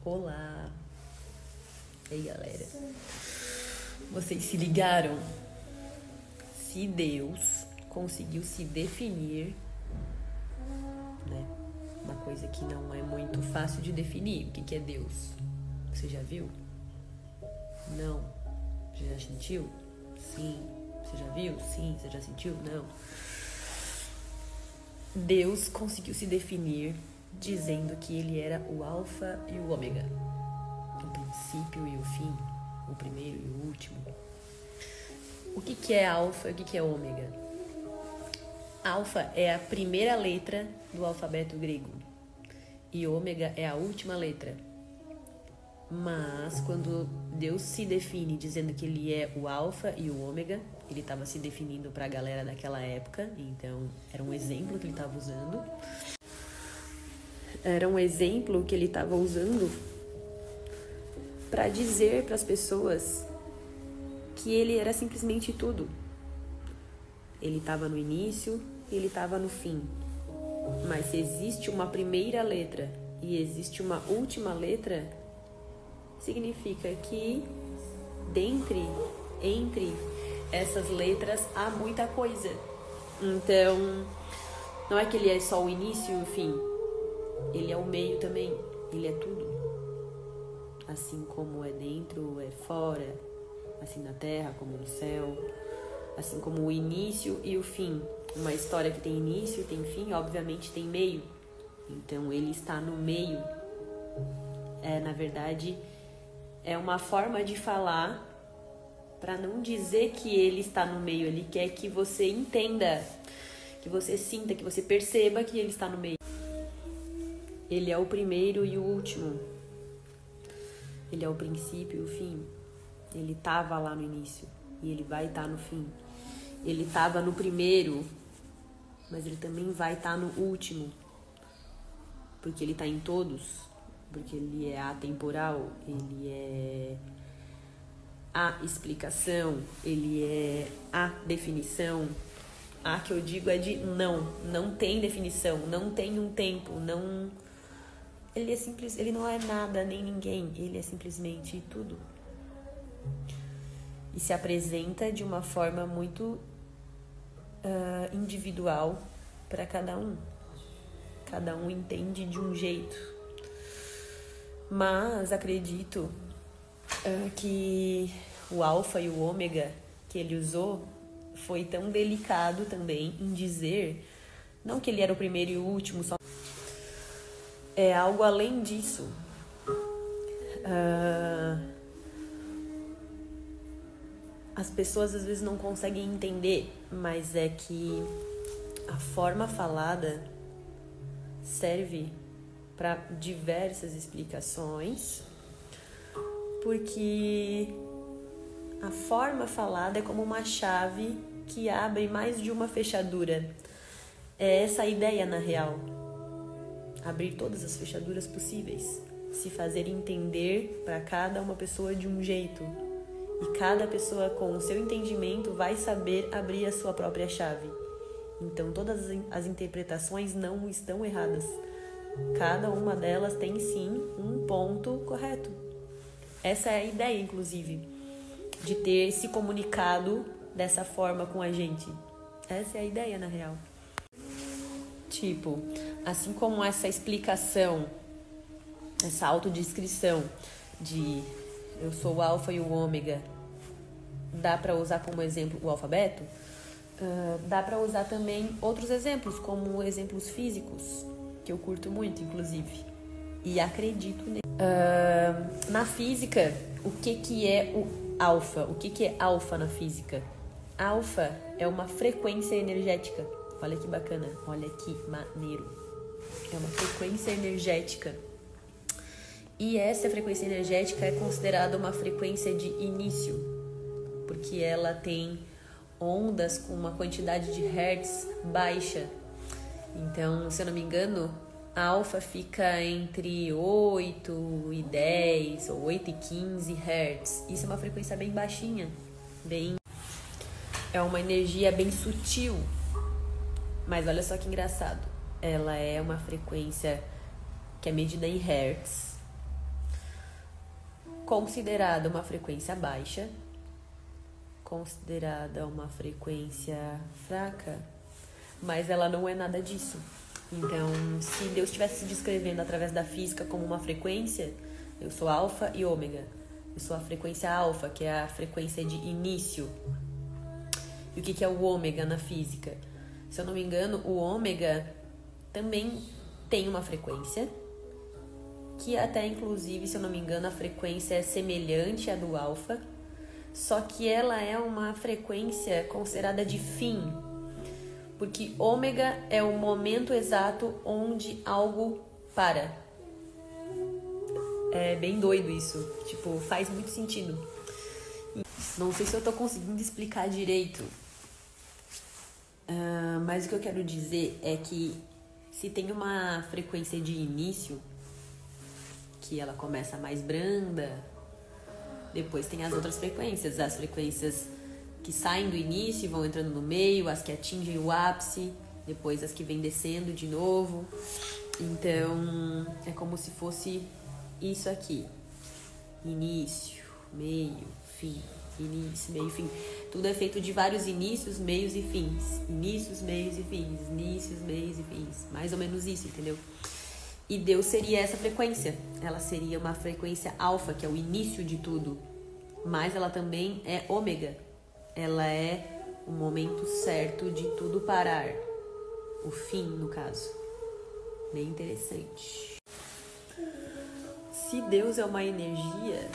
Olá! E aí, galera? Vocês se ligaram? Se Deus conseguiu se definir, né? Uma coisa que não é muito fácil de definir. O que é Deus? Você já viu? Não. Você já sentiu? Sim. Você já viu? Sim. Você já sentiu? Não. Deus conseguiu se definir dizendo que ele era o alfa e o ômega, o princípio e o fim, o primeiro e o último. O que é alfa e o que é ômega? Alfa é a primeira letra do alfabeto grego e ômega é a última letra. Mas quando Deus se define dizendo que ele é o alfa e o ômega, ele estava se definindo para a galera daquela época, então era um exemplo que ele estava usando. Era um exemplo que ele estava usando para dizer para as pessoas que ele era simplesmente tudo. Ele estava no início e ele estava no fim. Mas se existe uma primeira letra e existe uma última letra, significa que entre essas letras há muita coisa. Então, não é que ele é só o início e o fim. Ele é o meio também. Ele é tudo. Assim como é dentro, é fora. Assim na terra, como no céu. Assim como o início e o fim. Uma história que tem início e tem fim, obviamente tem meio. Então, ele está no meio. Na verdade, é uma forma de falar para não dizer que ele está no meio. Ele quer que você entenda, que você sinta, que você perceba que ele está no meio. Ele é o primeiro e o último. Ele é o princípio e o fim. Ele estava lá no início e ele vai estar no fim. Ele estava no primeiro, mas ele também vai estar no último. Porque ele está em todos. Porque ele é atemporal. Ele é a explicação. Ele é a definição. A que eu digo é de não tem definição, não tem um tempo, não. Ele é simples, ele não é nada nem ninguém, ele é simplesmente tudo. E se apresenta de uma forma muito individual para cada um. Cada um entende de um jeito. Mas acredito que o alfa e o ômega que ele usou foi tão delicado também em dizer, não que ele era o primeiro e o último, só é algo além disso. As pessoas às vezes não conseguem entender, mas é que a forma falada serve para diversas explicações, porque a forma falada é como uma chave que abre mais de uma fechadura. É essa a ideia, na real. Abrir todas as fechaduras possíveis. Se fazer entender para cada uma pessoa de um jeito. E cada pessoa, com o seu entendimento, vai saber abrir a sua própria chave. Então, todas as interpretações não estão erradas. Cada uma delas tem, sim, um ponto correto. Essa é a ideia, inclusive, de ter se comunicado dessa forma com a gente. Essa é a ideia, na real. Tipo, assim como essa explicação, essa autodescrição de eu sou o alfa e o ômega, dá para usar como exemplo o alfabeto, dá para usar também outros exemplos, como exemplos físicos, que eu curto muito, inclusive, e acredito nele. Na física, o que é o alfa? O que é alfa na física? Alfa é uma frequência energética. Olha que bacana, olha que maneiro. É uma frequência energética. E essa frequência energética é considerada uma frequência de início, porque ela tem ondas com uma quantidade de hertz baixa. Então, se eu não me engano, a alfa fica entre 8 e 10 ou 8 e 15 hertz. Isso é uma frequência bem baixinha, é uma energia bem sutil. Mas olha só que engraçado. Ela é uma frequência que é medida em hertz. considerada uma frequência baixa, considerada uma frequência fraca, mas ela não é nada disso. Então, se Deus estivesse se descrevendo através da física como uma frequência, eu sou alfa e ômega. Eu sou a frequência alfa, que é a frequência de início. E o que é o ômega na física? Se eu não me engano, o ômega também tem uma frequência, que até inclusive, se eu não me engano, a frequência é semelhante à do alfa, só que ela é uma frequência considerada de fim, porque ômega é o momento exato onde algo para. É bem doido isso, tipo, faz muito sentido. Não sei se eu tô conseguindo explicar direito, mas o que eu quero dizer é que se tem uma frequência de início, que ela começa mais branda, depois tem as outras frequências, as frequências que saem do início e vão entrando no meio, as que atingem o ápice, depois as que vêm descendo de novo. Então, é como se fosse isso aqui: início, meio, fim, início, meio, fim. Tudo é feito de vários inícios, meios e fins. Inícios, meios e fins. Inícios, meios e fins. Mais ou menos isso, entendeu? E Deus seria essa frequência. Ela seria uma frequência alfa, que é o início de tudo. Mas ela também é ômega. Ela é o momento certo de tudo parar. O fim, no caso. Bem interessante. Se Deus é uma energia,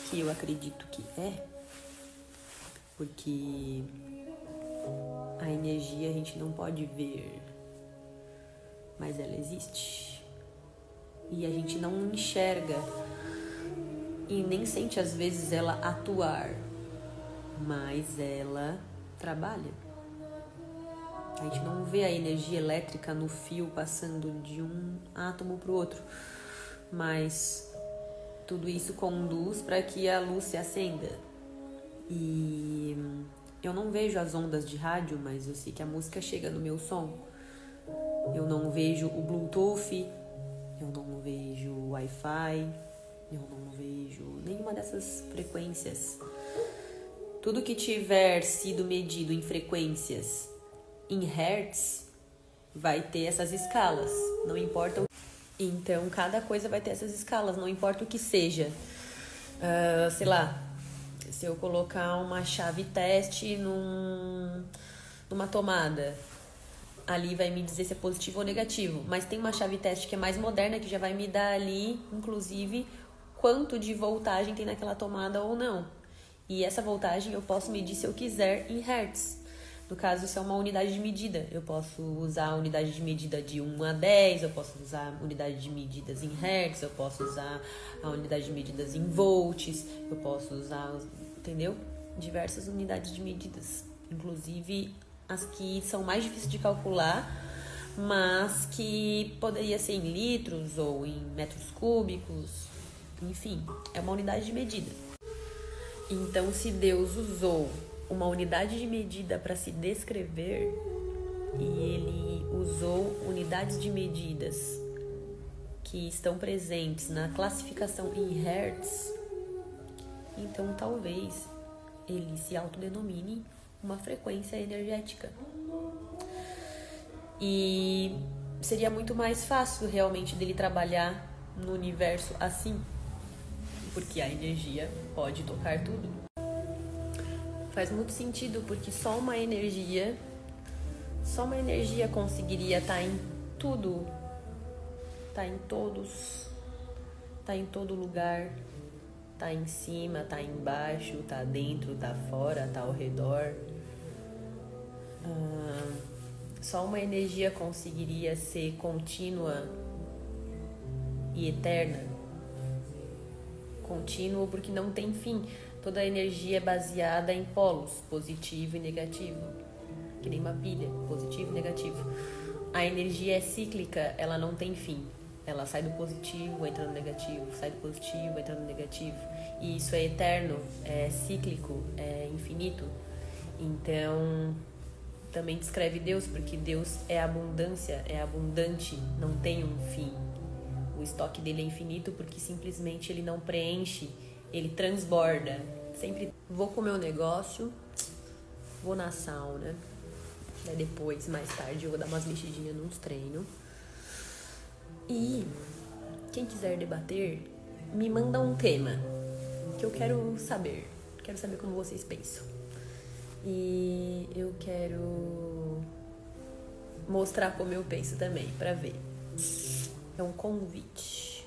que eu acredito que é, porque a energia a gente não pode ver, mas ela existe. E a gente não enxerga e nem sente às vezes ela atuar, mas ela trabalha. A gente não vê a energia elétrica no fio passando de um átomo para o outro, mas tudo isso conduz para que a luz se acenda. E eu não vejo as ondas de rádio, mas eu sei que a música chega no meu som. Eu não vejo o Bluetooth, eu não vejo o Wi-Fi, eu não vejo nenhuma dessas frequências. Tudo que tiver sido medido em frequências em hertz vai ter essas escalas, não importa o... Então, cada coisa vai ter essas escalas, não importa o que seja. Sei lá, se eu colocar uma chave teste numa tomada, ali vai me dizer se é positivo ou negativo. Mas tem uma chave teste que é mais moderna, que já vai me dar ali, inclusive, quanto de voltagem tem naquela tomada ou não. E essa voltagem eu posso medir se eu quiser em hertz. No caso, isso é uma unidade de medida. Eu posso usar a unidade de medida de 1 a 10, eu posso usar a unidade de medidas em hertz, eu posso usar a unidade de medidas em volts, eu posso usar, entendeu? Diversas unidades de medidas. Inclusive as que são mais difíceis de calcular, mas que poderia ser em litros ou em metros cúbicos. Enfim, é uma unidade de medida. Então, se Deus usou uma unidade de medida para se descrever e ele usou unidades de medidas que estão presentes na classificação em hertz, então talvez ele se autodenomine uma frequência energética. E seria muito mais fácil realmente dele trabalhar no universo assim, porque a energia pode tocar tudo. Faz muito sentido, porque só uma energia conseguiria estar em tudo, estar em todos, estar em todo lugar, estar em cima, estar embaixo, estar dentro, estar fora, estar ao redor. Só uma energia conseguiria ser contínua e eterna. Contínuo porque não tem fim. Toda a energia é baseada em polos, positivo e negativo. Que nem uma pilha, positivo e negativo. A energia é cíclica, ela não tem fim. Ela sai do positivo, entra no negativo, sai do positivo, entra no negativo. E isso é eterno, é cíclico, é infinito. Então, também descreve Deus, porque Deus é abundância, é abundante, não tem um fim. O estoque dele é infinito porque simplesmente ele não preenche, ele transborda. Sempre vou comer um negócio, vou na sauna, daí depois, mais tarde, eu vou dar umas mexidinhas nos treinos. E quem quiser debater, me manda um tema que eu quero saber. Quero saber como vocês pensam. E eu quero mostrar como eu penso também, pra ver. É um convite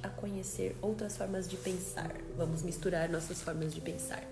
a conhecer outras formas de pensar. Vamos misturar nossas formas de pensar.